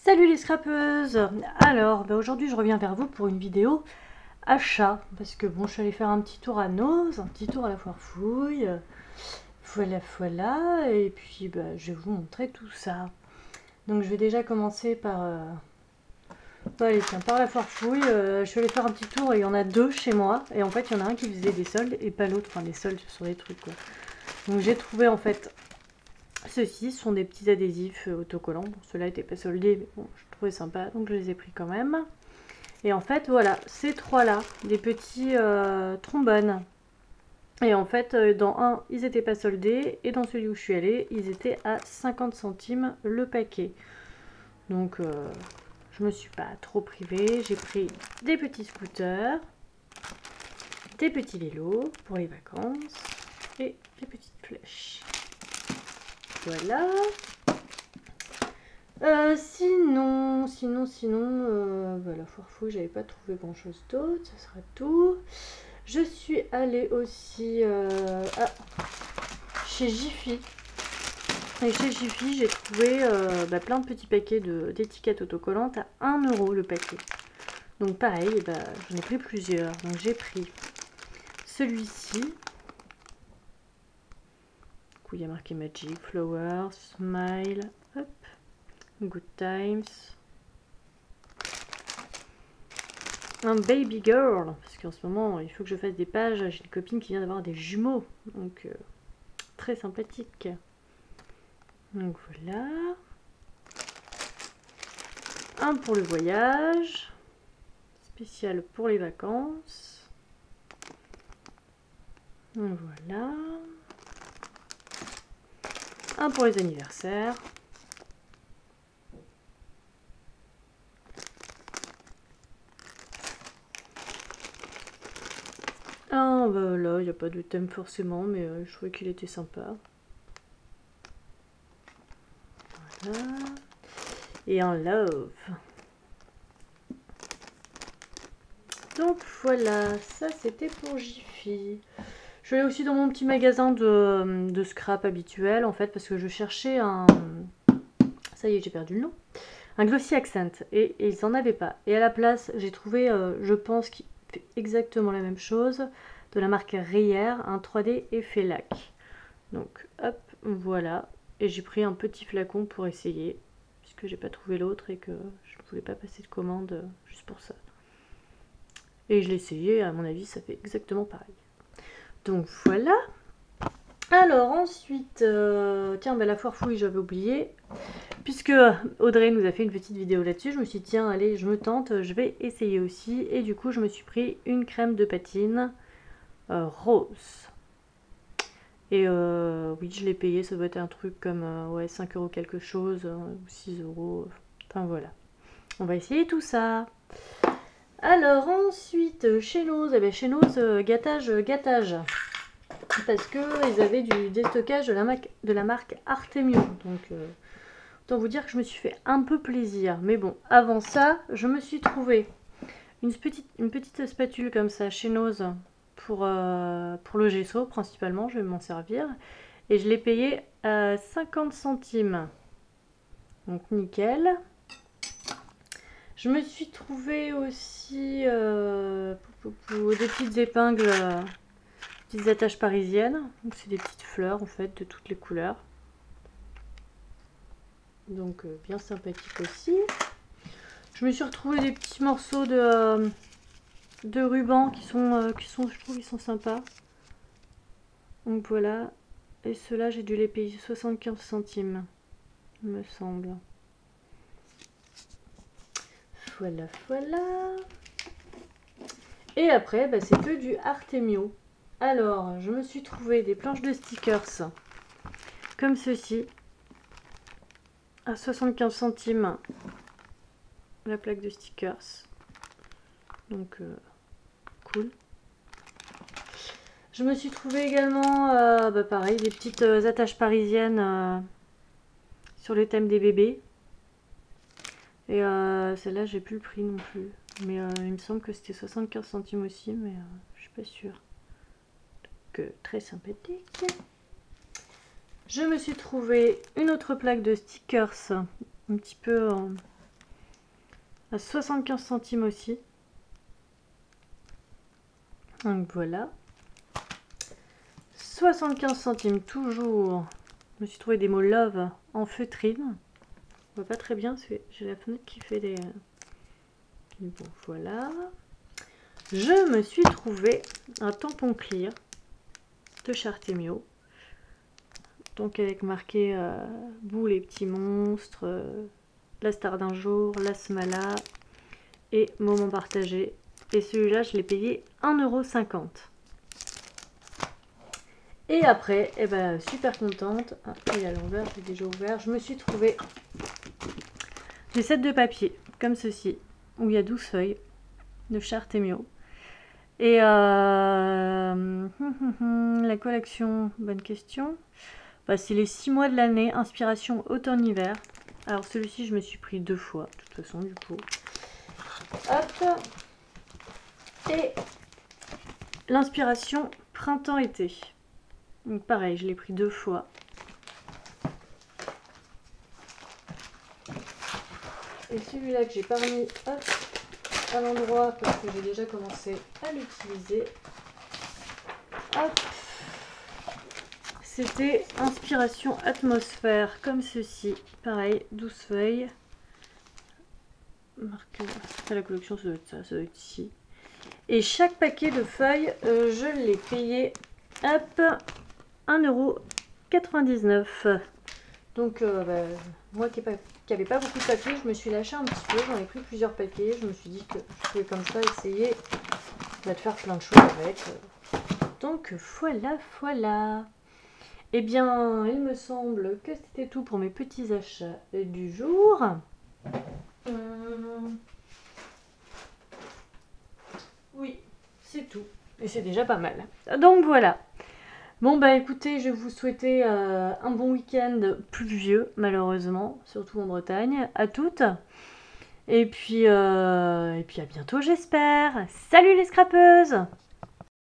Salut les scrapeuses. Alors, aujourd'hui je reviens vers vous pour une vidéo achat. Parce que bon, je suis allée faire un petit tour à Noz, un petit tour à la foire fouille. Voilà. Et puis je vais vous montrer tout ça. Donc je vais déjà commencer par... allez, tiens, par la foire fouille. Je suis allée faire un petit tour et il y en a deux chez moi. Et en fait, il y en a un qui faisait des soldes et pas l'autre. Enfin, des soldes sur des trucs quoi. Donc j'ai trouvé en fait... Ceux-ci sont des petits adhésifs autocollants. Bon, ceux-là n'étaient pas soldés, mais bon, je trouvais sympa, donc je les ai pris quand même. Et en fait, voilà, ces trois-là, des petits trombones. Et en fait, dans un, ils n'étaient pas soldés, et dans celui où je suis allée, ils étaient à 50 centimes le paquet. Donc, je me suis pas trop privée. J'ai pris des petits scooters, des petits vélos pour les vacances, et des petites flèches. Voilà. Sinon, la foire fouille, j'avais pas trouvé grand chose d'autre, ça sera tout. Je suis allée aussi chez Jiffy. Et chez Jiffy, j'ai trouvé plein de petits paquets d'étiquettes autocollantes à 1 € le paquet. Donc pareil, j'en ai pris plusieurs. Donc j'ai pris celui-ci. Où il y a marqué Magic, Flowers, Smile, hop, Good Times. Un baby girl, parce qu'en ce moment il faut que je fasse des pages. J'ai une copine qui vient d'avoir des jumeaux, donc très sympathique. Donc voilà. Un pour le voyage, spécial pour les vacances. Donc voilà. Un pour les anniversaires. Ah là, il n'y a pas de thème forcément, mais je trouvais qu'il était sympa. Voilà. Et un love. Donc voilà, ça c'était pour Jiffy. Je vais aussi dans mon petit magasin de scrap habituel en fait parce que je cherchais un... Ça y est, j'ai perdu le nom. Un glossy accent et ils n'en avaient pas. Et à la place, j'ai trouvé, je pense, qui fait exactement la même chose, de la marque Rier, un 3D effet lac. Donc hop, voilà. Et j'ai pris un petit flacon pour essayer, puisque j'ai pas trouvé l'autre et que je ne voulais pas passer de commande juste pour ça. Et je l'ai essayé, à mon avis, ça fait exactement pareil. Donc voilà. Alors ensuite, tiens, la foire fouille, j'avais oublié. Puisque Audrey nous a fait une petite vidéo là-dessus, je me suis dit, tiens, allez, je me tente, je vais essayer aussi. Et du coup, je me suis pris une crème de patine rose. Et oui, je l'ai payé, ça doit être un truc comme 5 € quelque chose, ou 6 euros. Enfin voilà. On va essayer tout ça. Alors ensuite, chez Noz, gâtage. Parce qu'ils avaient du déstockage de la marque Artemio. Donc autant vous dire que je me suis fait un peu plaisir. Mais bon, avant ça, je me suis trouvé une petite spatule comme ça chez Noz pour le gesso principalement. Je vais m'en servir. Et je l'ai payé à 50 centimes. Donc nickel. Je me suis trouvé aussi des petites épingles, petites attaches parisiennes. Donc c'est des petites fleurs en fait de toutes les couleurs. Donc bien sympathique aussi. Je me suis retrouvé des petits morceaux de ruban qui sont, je trouve, ils sont sympas. Donc voilà. Et ceux-là, j'ai dû les payer 75 centimes, il me semble. Voilà. Et après, c'est que du Artemio. Alors, je me suis trouvé des planches de stickers comme ceci à 75 centimes la plaque de stickers. Donc, cool. Je me suis trouvé également, pareil, des petites attaches parisiennes sur le thème des bébés. Et celle-là, j'ai plus le prix non plus. Mais il me semble que c'était 75 centimes aussi, mais je suis pas sûre. Donc, très sympathique. Je me suis trouvé une autre plaque de stickers, un petit peu à 75 centimes aussi. Donc voilà. 75 centimes toujours. Je me suis trouvé des mots love en feutrine. On voit pas très bien parce que j'ai la fenêtre qui fait des... Bon, voilà. Je me suis trouvé un tampon clear de Chartemio. Donc avec marqué Bouh les petits monstres, la star d'un jour, la Smala et moment partagé. Et celui-là, je l'ai payé 1,50 €. Et après, eh ben, super contente. Ah, il est à l'envers, j'ai déjà ouvert. Je me suis trouvé des sets de papier, comme ceci, où il y a 12 feuilles de Chartemio. Et la collection, bonne question. Bah, c'est les 6 mois de l'année, inspiration automne-hiver. Alors celui-ci, je me suis pris 2 fois, de toute façon, du coup. Hop. Et l'inspiration printemps-été. Donc pareil, je l'ai pris 2 fois. Et celui-là que j'ai pas remis à l'endroit parce que j'ai déjà commencé à l'utiliser. Hop. C'était inspiration atmosphère, comme ceci. Pareil, 12 feuilles. Marqueur. C'est la collection, ça doit être ça, ça doit être ici. Et chaque paquet de feuilles, je l'ai payé, hop, 1,99 €. Donc, moi qui n'avais pas beaucoup de papier, je me suis lâché un petit peu. J'en ai pris plusieurs paquets. Je me suis dit que je pouvais comme ça essayer de faire plein de choses avec. Donc, voilà. Eh bien, il me semble que c'était tout pour mes petits achats du jour. Oui, c'est tout. Et c'est déjà pas mal. Donc voilà. Bon bah écoutez, je vais vous souhaiter un bon week-end pluvieux, malheureusement, surtout en Bretagne, à toutes. Et puis à bientôt j'espère. Salut les scrapeuses!